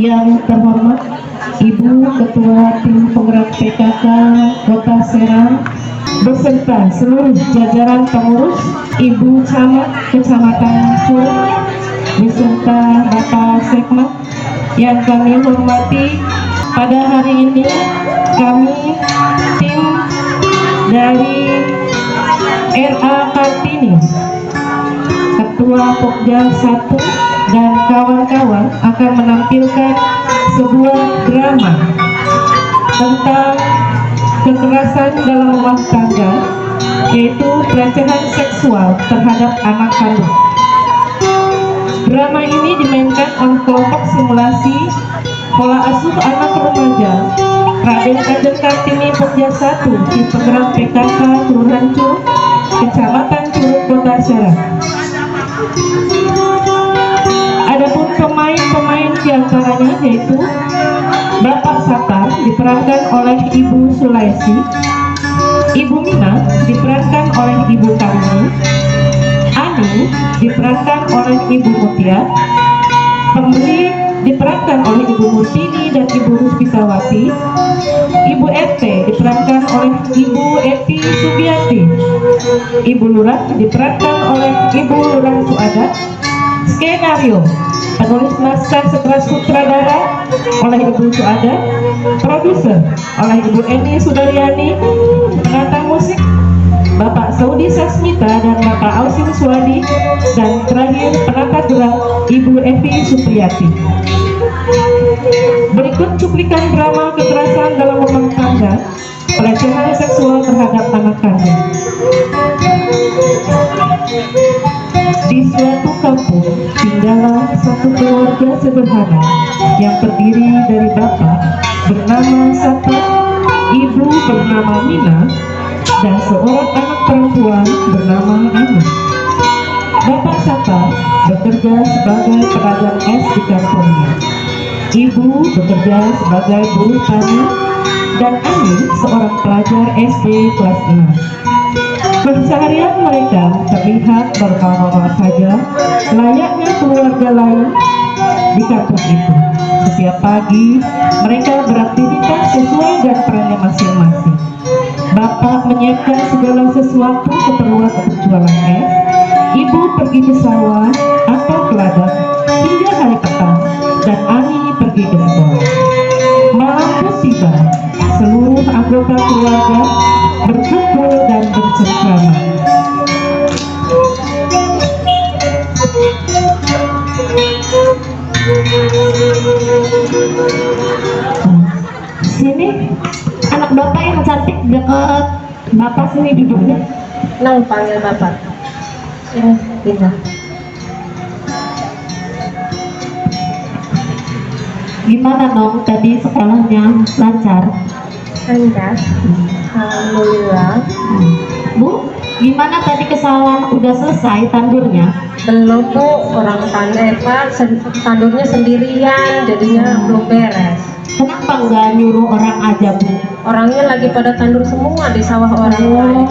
yang terhormat Ibu Ketua Tim Penggerak PKK Kota Serang beserta seluruh jajaran pengurus, Ibu Camat Kecamatan Curug beserta Bapak Sekmat yang kami hormati. Pada hari ini kami tim dari RA Kartini, Ketua Pokja 1 dan kawan-kawan akan menampilkan sebuah drama tentang kekerasan dalam rumah tangga, yaitu pelecehan seksual terhadap anak kandung. Drama ini dimainkan oleh kelompok simulasi pola asuh anak remaja Raden Kanjeng Kartini Pokja 1 di Penggerak PKK Kelurahan Curug, Kecamatan Curug, Kota Serang. Adapun pemain-pemain diantaranya yaitu Bapak Satar diperankan oleh Ibu Sulaisi, Ibu Mina diperankan oleh Ibu Karni, Ani diperankan oleh Ibu Mutia, pembeli diperankan oleh Ibu Murtini dan Ibu Ruspisawati, Ibu RT diperankan oleh Ibu Eti Subiati, Ibu Lurah diperankan oleh Ibu Lurah Suada. Skenario penulis naskah serta sutradara oleh Ibu Suada, produser oleh Ibu Eni Sudaryani, penata musik Bapak Saudi Sasmita dan Bapak Ausin Suwadi, dan terakhir penata gerak Ibu Evi Supriyati. Berikut cuplikan drama kekerasan dalam rumah tangga, pelecehan seksual terhadap anak kandung. Di suatu kampung tinggallah satu keluarga sederhana yang terdiri dari bapak bernama Sata, ibu bernama Mina, dan seorang anak perempuan bernama Ani. Bapak Sata bekerja sebagai pedagang es di kampungnya. Ibu bekerja sebagai buruh tani dan Ani seorang pelajar SD kelas 6. Keseharian mereka terlihat berkawan saja layaknya keluarga lain di kampung itu. Setiap pagi mereka beraktivitas sesuai dan perannya masing-masing. Bapak menyiapkan segala sesuatu keperluan untuk jualan es, ibu pergi ke sawah atau ke ladang hingga hari petang, dan Ani pergi ke sekolah. Malam pun tiba, seluruh anggota keluarga berkumpul dan bercengkrama. Sini anak bapak yang cantik dekat bapak, sini duduknya. Nang panggil bapak. Ya, bisa. Gimana dong tadi sekolahnya, lancar? Lancar. Alhamdulillah. Bu, gimana tadi ke sawah, udah selesai tandurnya? Belum Bu, orang tandurnya sendirian, jadinya belum beres. Kenapa nggak nyuruh orang aja, Bu? Orangnya lagi pada tandur semua di sawah orang lain.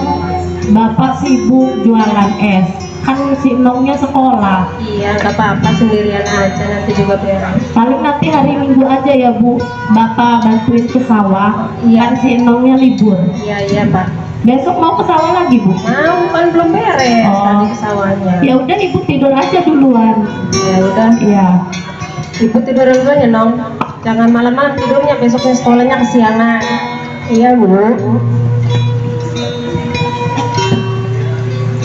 Bapak sibuk jualan es, kan si Nongnya sekolah. Iya, gak apa-apa, sendirian aja, nanti juga beres. Paling nanti hari Minggu aja ya, Bu, Bapak bantuin ke sawah. Iya. Kan si Nongnya libur. Iya Pak. Besok mau ke sawah lagi, Bu? Mau, kan belum beres tadi ke sawahnya. Ya udah, Ibu tidur aja duluan. Ya udah. Iya. Ibu tidur dulu ya Nong. Jangan malam-malam tidurnya, besoknya sekolahnya kesiangan. Iya Bu.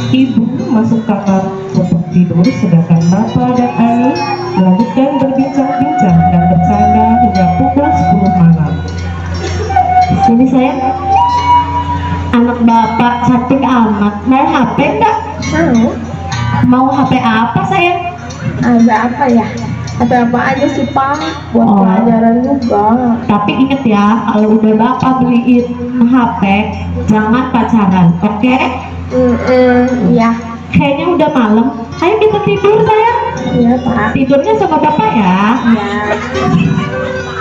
Ibu masuk kamar untuk tidur, sedangkan Bapak dan Ani melanjutkan berbincang-bincang dan bercanda hingga pukul 10 malam. Sini sayang, anak Bapak cantik amat. Mau HP enggak? Mau HP apa sayang? Ada apa ya? Ada apa aja sih Pak? Buat pelajaran juga. Tapi inget ya, kalau udah Bapak beliin HP, jangan pacaran, oke? Iya. Kayaknya udah malam. Ayo kita tidur sayang. Iya Pak. Tidurnya sama Bapak ya. Iya.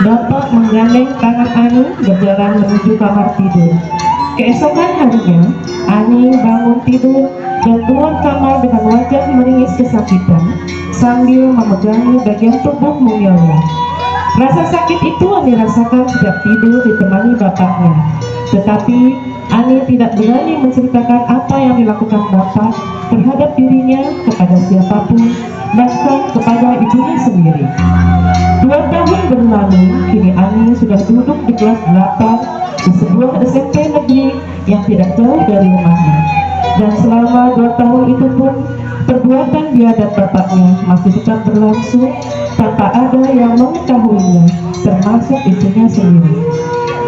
Bapak menggandeng tangan Ani berjalan menuju kamar tidur. Keesokan harinya, Ani bangun tidur dan keluar kamar dengan wajah meringis kesakitan sambil memegangi bagian tubuh mungilnya. Rasa sakit itu Ani rasakan sejak tidur ditemani bapaknya. Tetapi Ani tidak berani menceritakan apa yang dilakukan bapak terhadap dirinya kepada siapapun, bahkan kepada ibunya sendiri. 2 tahun berlalu, kini Ani sudah duduk di kelas 8 di sebuah SMP negeri yang tidak jauh dari rumahnya. Dan selama 2 tahun itu pun, perbuatan dia dan bapaknya masih tetap berlangsung tanpa ada yang mengetahuinya, termasuk istrinya sendiri.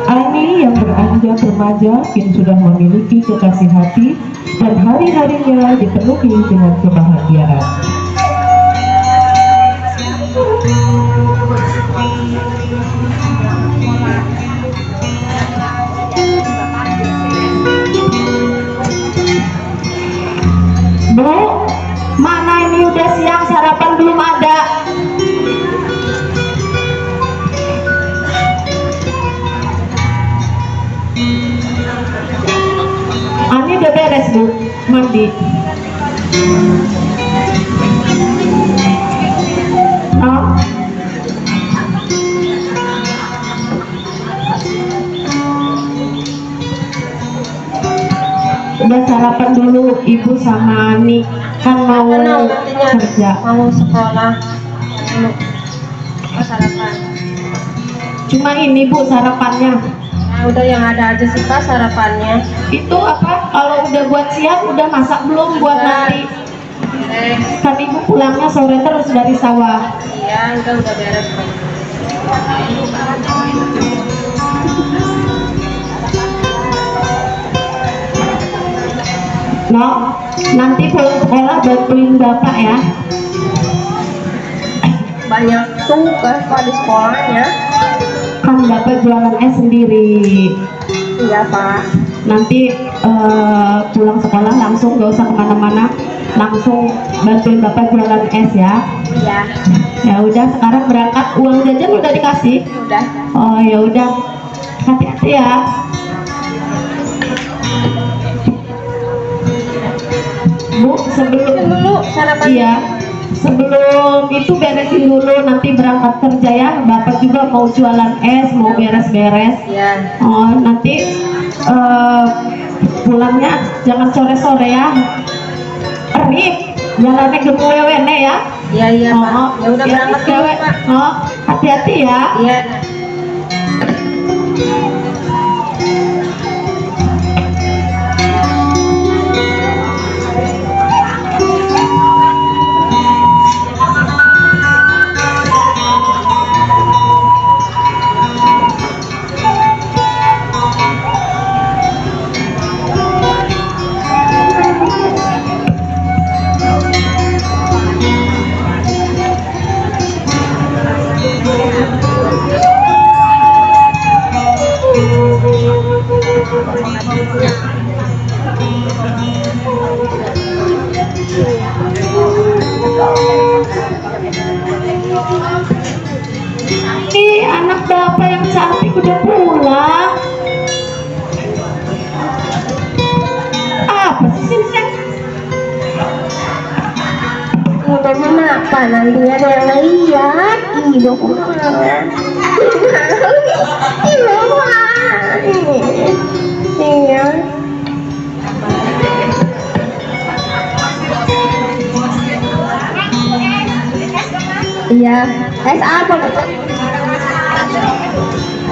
Ani yang beranjak remaja kini sudah memiliki kekasih hati dan hari-harinya dipenuhi dengan kebahagiaan. Bu, mana ini udah siang, sarapan belum ada. Ani udah beres Bu, mandi. Oh. Udah sarapan dulu Ibu sama Ani, kan mau kerja. Mau sekolah dulu. Sarapan. Cuma ini Bu sarapannya. Nah, udah yang ada aja sih Pak sarapannya. Itu apa? Kalau udah buat siang udah masak belum buat nanti? Kan Ibu pulangnya sore terus dari sawah. Iya, udah beres Pak. No, nanti pulang sekolah bantuin Bapak ya. Banyak tugas Pak di sekolahnya. Kan Bapak jualan es sendiri. Iya Pak. Nanti pulang sekolah langsung gak usah kemana-mana, langsung bantuin Bapak jualan es ya. Iya. Ya udah, sekarang berangkat. Uang jajan udah dikasih? Udah. Oh ya udah, hati-hati ya. Bu, sebelum Dulu sarapan. iya, sebelum itu beresin dulu, nanti berangkat kerja ya. Bapak juga mau jualan es, mau beres-beres. Iya. Oh, nanti pulangnya jangan sore-sore ya. Erik, jalannya gemulewene ya. Iya iya Pak. Ya udah berangkat dulu cewek. Pak. Oh, hati-hati ya. Iya. Ih, anak Bapak yang cantik udah pulang. Apa sih Sinsek? Udah apa nanti ada yang lihat. Ibu pulang. Ibu pulang. Iya. Iya. Es apa?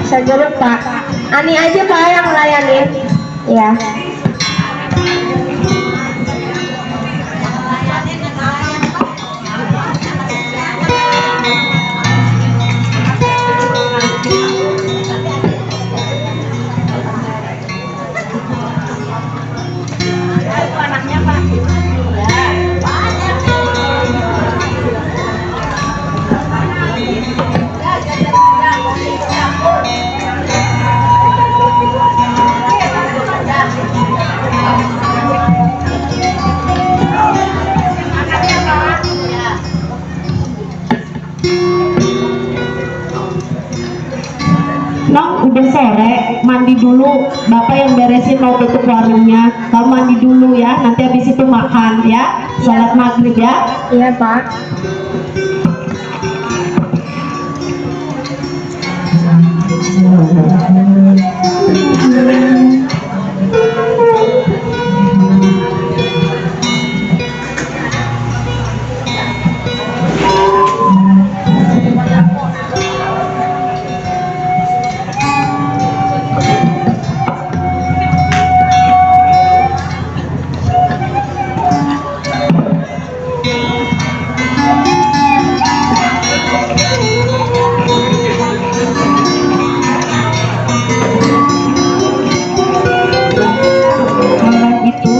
Saya jeruk Pak. Ani aja Pak yang ngelayanin. Iya. Nong, udah sore, mandi dulu. Bapak yang beresin mau tutup warungnya. Kamu mandi dulu ya, nanti habis itu makan ya. Sholat maghrib ya. Iya Pak. Malam itu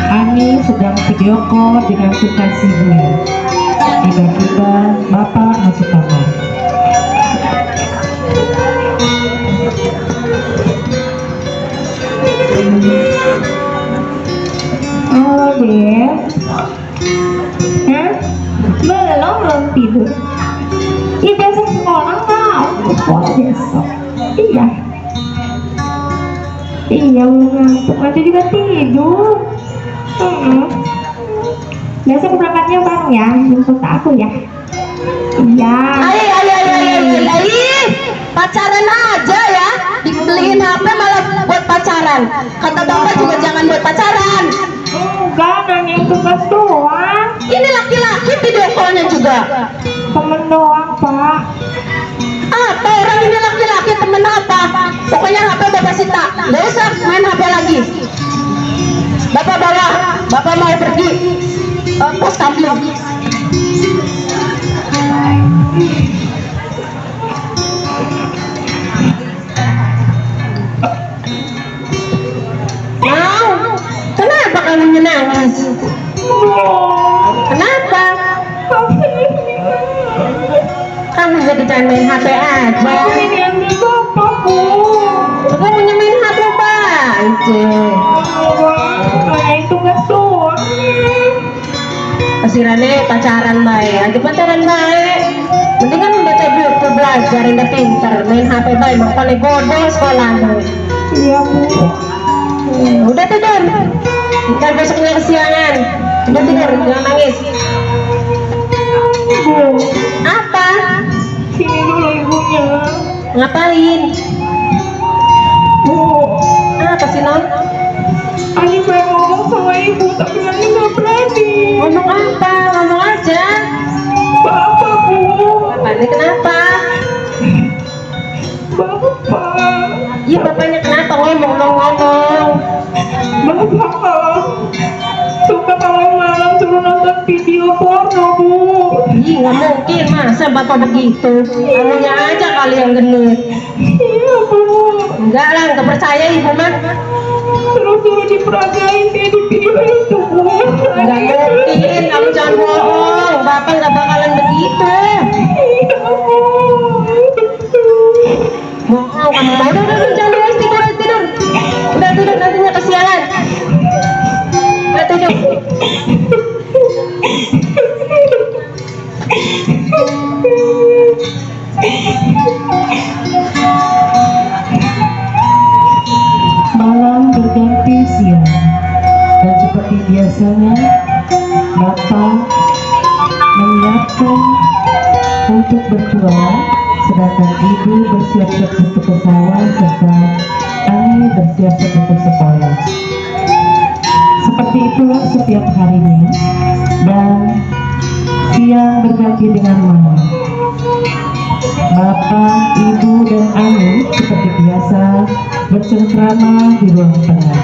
Ani sedang video call dengan kekasihnya. Tiba-tiba bapak masuk kamar. Halo Dek. Hah? Belum tidur. Iya besok sekolah mau. Sekolah besok. Iya. Iya ngantuk aja juga tidur. Besok berangkatnya bareng ya, jemput aku ya. Iya. Pacaran aja ya, dibeliin HP malah buat pacaran. Kata bapak juga jangan buat pacaran. Enggak, nanyain tugas doang. Ini laki-laki video call-nya juga. Temen doang pak. Apa orang ini laki-laki temen apa? Pokoknya HP bapak sita, nggak usah main HP lagi. Bapak bawa, bapak mau pergi pos kamling. Mau? Kenapa kamu menangis? Kenapa? Kamu jadi jangan main HP aja. Ini yang di bapakku. Kamu punya main HP aja. Nanyain tugas doang. Pasirannya pacaran baik, aja pacaran baik. Mendingan baca buku belajar, udah pinter, main HP baik, makanya bodoh sekolah. Iya bu. Udah tidur, ntar besoknya kesiangan. Udah tidur, jangan nangis. Bu, Apa? sini dulu ibunya. Ngapain? Bu, Apa sih non? Ani pengen ngomong sama ibu, tapi Ani nggak berani. Ngomong apa? Ngomong aja. Bapak bu. Apa ini kenapa? Bapak. Iya bapaknya kenapa ngomong? Bapak. Suka kalau malam suruh nonton video porno bu. Ih nggak mungkin masa bapak begitu. Kamunya aja kali yang genit. Iya bu. Enggak lah, nggak percaya ibu mah. Terus suruh diperagain kayak di video itu bu. Nggak mungkin, kamu jangan bohong. Bapak nggak bakalan begitu. Iya bu. Bohong kamu. Udah, jangan nangis, tidur. Udah tidur, nantinya kesiangan. Udah tidur. Malam berganti siang, dan seperti biasanya Bapak menyiapkan untuk berjualan, sedangkan Ibu bersiap-siap untuk ke sawah serta Ani bersiap-siap untuk sekolah. Seperti itulah setiap harinya, dan siang berganti dengan malam. Bapak, Ibu, dan Ani seperti biasa bercengkrama di ruang tengah.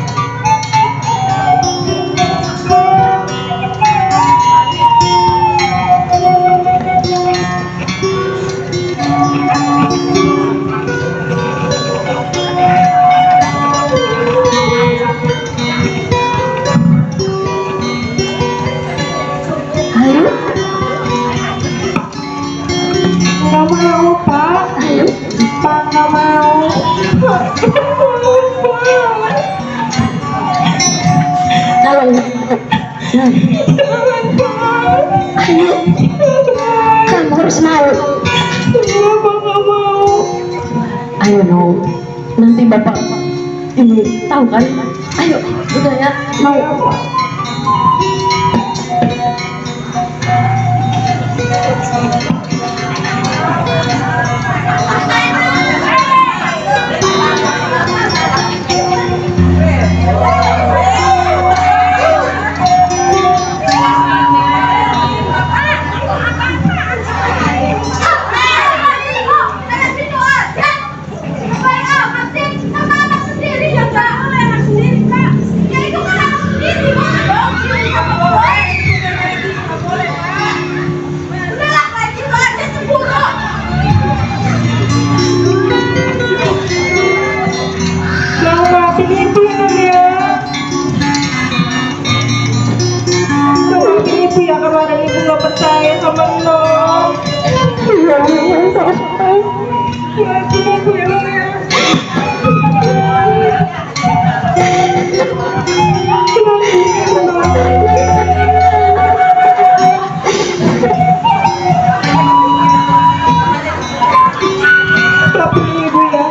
Ayo, Nggak mau pak. ayo. Pak nggak mau. Kalau ayo, kamu harus mau. Bapak nggak mau. Ayo no, nanti bapak ini tahu kan? Ayo, udah ya, mau. Benar. Iya, sayang. Maafin aku ya, Bang ya. Maafin ibu ya.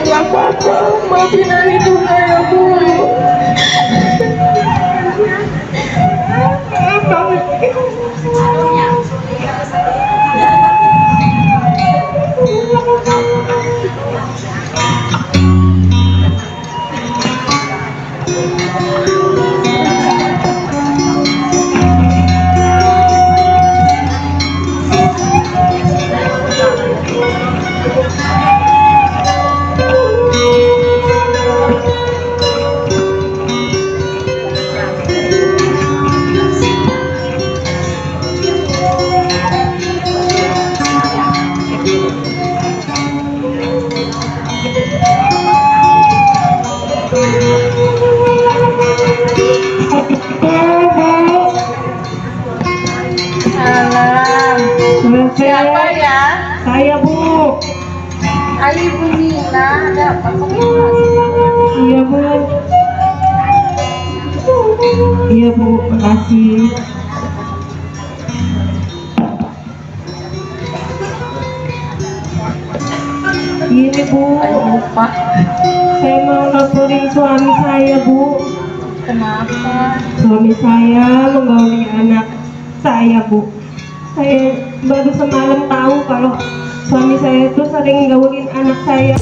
Ya apa-apa, maafin Ani juga ya Bu. Salam. Siapa ya? Saya Bu. Ali Bu Nina. Ada apa? Iya Bu. Iya Bu, makasih. Ini Bu, Lupa. saya mau laporin suami saya Bu. Kenapa? Suami saya menggauli anak saya Bu. Saya baru semalam tahu kalau suami saya itu sering gaulin anak saya.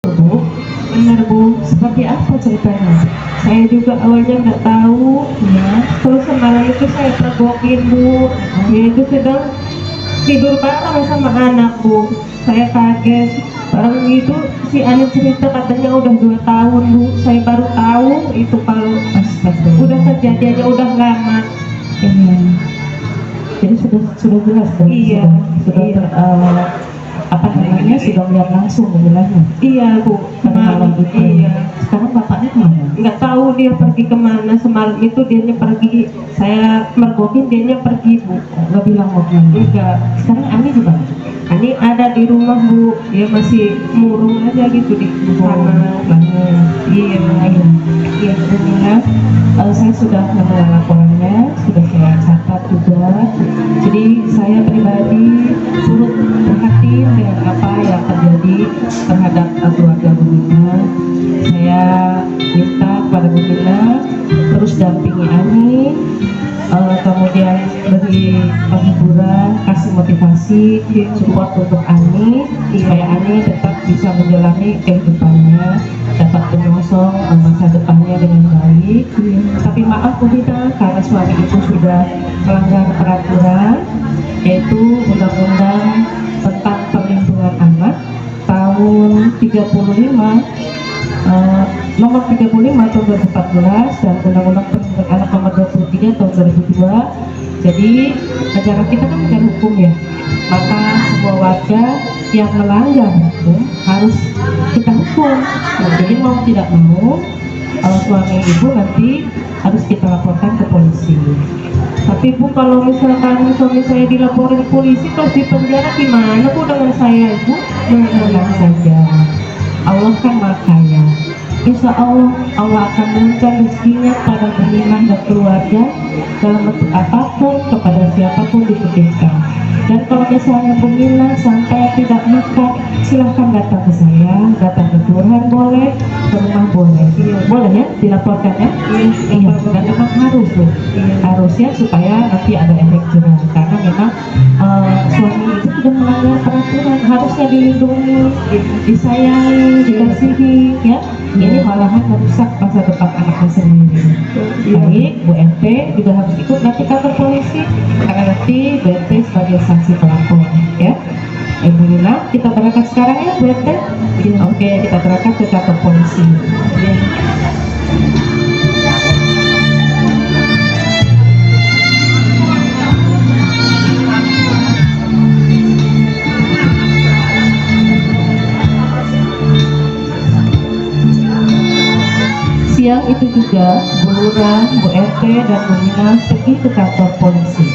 Bu, benar Bu, seperti apa ceritanya? Saya juga awalnya nggak tahu, ya. Terus semalam itu saya pergokin Bu, dia itu sedang tidur bareng sama anak Bu. Saya kaget, bareng itu si anak cerita katanya udah 2 tahun Bu. Saya baru tahu itu kalau udah kejadiannya udah lama. Iya. Jadi sudah jelas dong. Iya, Sudah iya. apa namanya sudah melihat langsung menilainya. Iya Bu, Pada malam itu. Iya. Sekarang bapaknya kemana? Nggak tahu dia pergi kemana, semalam itu dianya pergi, saya mergokin dianya pergi Bu. Nggak bilang mau kemana. Enggak, Sekarang Ani di mana? ini ada di rumah Bu, dia masih murung aja gitu di sana. Iya, iya. Iya, Alhamdulillah. Saya sudah menerima laporannya, sudah saya catat juga. Jadi saya pribadi turut prihatin dengan apa yang terjadi terhadap keluarga Bu Mina. Saya minta kepada Bu Mina terus dampingi Ani, kemudian beri penghiburan, kasih motivasi, support untuk Ani supaya Ani tetap bisa menjalani kehidupannya, dapat menyongsong masa depannya dengan baik. Tapi maaf Bu Mina, karena suami ibu sudah melanggar peraturan, yaitu Undang-Undang tentang Perlindungan Anak tahun 35 nomor 35 tahun 2014 dan Undang-Undang Perlindungan Anak nomor 23 tahun 2002. Jadi negara kita kan negara hukum ya, maka semua warga yang melanggar hukum harus kita hukum. Jadi mau tidak mau suami ibu nanti harus kita laporkan ke polisi. Tapi Bu, kalau misalkan suami saya dilaporin polisi terus di penjara gimana Bu dengan saya Bu? Tenang saja, Allah kan Maha Kaya. Insya Allah Allah akan memberikan rezekinya pada Buminah dan keluarga dalam bentuk apapun kepada siapapun dititipkan. Dan kalau misalnya Buminah sampai tidak nikah, silahkan datang ke saya, datang ke kelurahan boleh, ke rumah boleh, boleh ya dilaporkan ya. Iya, dan memang harus loh, harus ya supaya nanti ada efek jerah karena memang suami itu sudah melanggar peraturan, harusnya dilindungi, disayangi, dikasihi ya. Ini malahan merusak masa depan anaknya sendiri. Baik, Bu RT juga harus ikut nanti kantor polisi karena nanti Bu RT sebagai saksi pelapor ya. Ibu Nina, kita berangkat sekarang ya Bu RT? Oke, kita berangkat ke kantor polisi. Siang itu juga Bu Lurah, Bu RT, dan Bu Mina pergi ke kantor polisi.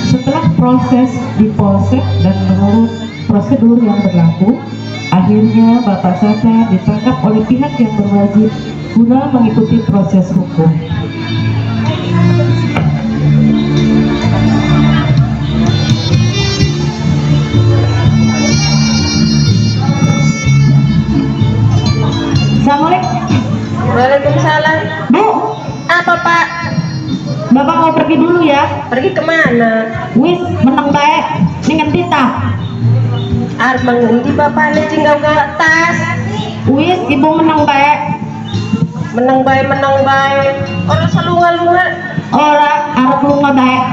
Setelah proses di polsek dan menurut prosedur yang berlaku, akhirnya Bapak Sata ditangkap oleh pihak yang berwajib guna mengikuti proses hukum. Assalamualaikum. Waalaikumsalam. Bu, Apa Pak? Bapak mau pergi dulu ya. Pergi kemana? Wis menang baik dengan tita. Arep mengundi Bapak nih tinggal ke tas. Wis ibu menang baik. Menang baik. Orang salungan-lungan. Ora arep lunga baik.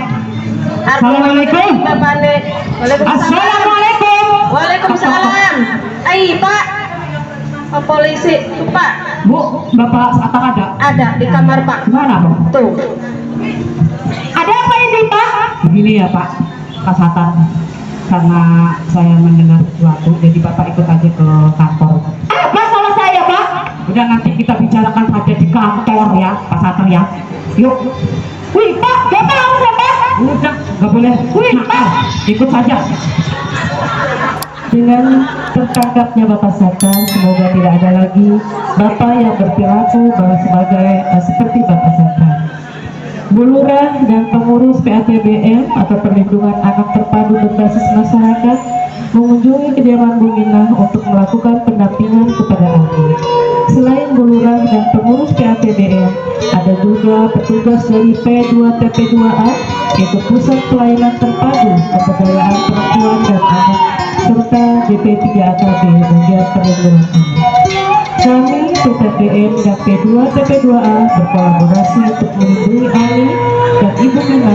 Assalamualaikum. Bapak nih. Waalaikumsalam. Assalamualaikum. Waalaikumsalam. Ai Pak. Pak polisi, tuh Pak. Bu, Bapak Satang ada? Ada di kamar Pak. Gimana Bu? Tuh. Ada apa ini Pak? Begini ya Pak, Pak Satang. Karena saya mendengar sesuatu, jadi Bapak ikut aja ke kantor. Apa salah saya Pak? Udah nanti kita bicarakan saja di kantor ya, Pak Satang ya. Yuk. Wih Pak, Bapak harus ya Pak? Udah, nggak boleh. Wih Pak, ikut saja. Dengan tertangkapnya Bapak Satang, semoga tidak ada lagi Bapak yang berperilaku seperti Bapak Satang. Bu Lurah dan pengurus PATBM atau Perlindungan Anak Terpadu Berbasis Masyarakat mengunjungi kediaman Bu Minah untuk melakukan pendampingan kepada Ani. Selain Bu Lurah dan pengurus PATBM, ada juga petugas dari P2TP2A, yaitu Pusat Pelayanan Terpadu Pemberdayaan Perempuan dan Anak, serta DP3AKB bagian perlindungan anak. Kami PTPM dan P2TP2A berkolaborasi untuk melindungi Ani dan Ibu Mina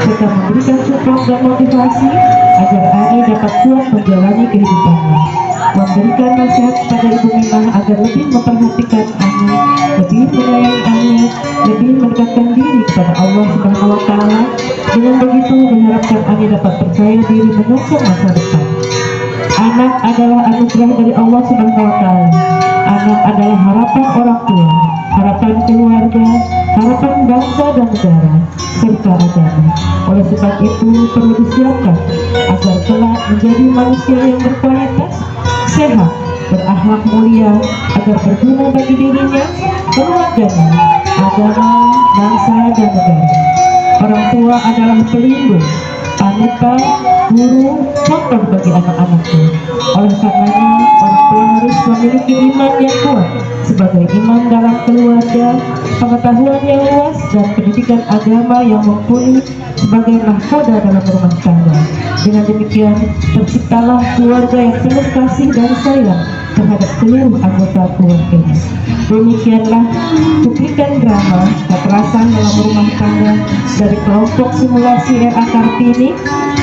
serta memberikan support dan motivasi agar Ani dapat kuat menjalani kehidupannya. Memberikan nasihat kepada Ibu Mina agar lebih memperhatikan Ani, lebih menyayangi Ani, lebih mendekatkan diri kepada Allah Subhanahu wa Ta'ala. Dengan begitu diharapkan Ani dapat percaya diri menyongsong masa depan. Anak adalah anugerah dari Allah Subhanahu wa Ta'ala. Anak adalah harapan orang tua, harapan keluarga, harapan bangsa dan negara, serta agama. Oleh sebab itu perlu disiapkan agar kelak menjadi manusia yang berkualitas, sehat, berakhlak mulia, agar berguna bagi dirinya, keluarganya, agama, bangsa dan negara. Orang tua adalah pelindung, panutan, guru, contoh bagi anak-anaknya. Oleh karenanya, orang tua harus memiliki iman yang kuat sebagai imam dalam keluarga, pengetahuan yang luas, dan pendidikan agama yang mumpuni sebagai nahkoda dalam rumah tangga. Dengan demikian, terciptalah keluarga yang penuh kasih dan sayang terhadap seluruh anggota keluarganya. Demikianlah cuplikan drama kekerasan dalam rumah tangga dari kelompok simulasi RA Kartini,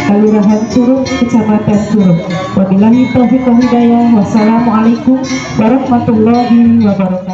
Kelurahan Curug, Kecamatan Curug. Wabillahi taufiq wal hidayah. Wassalamualaikum warahmatullahi wabarakatuh.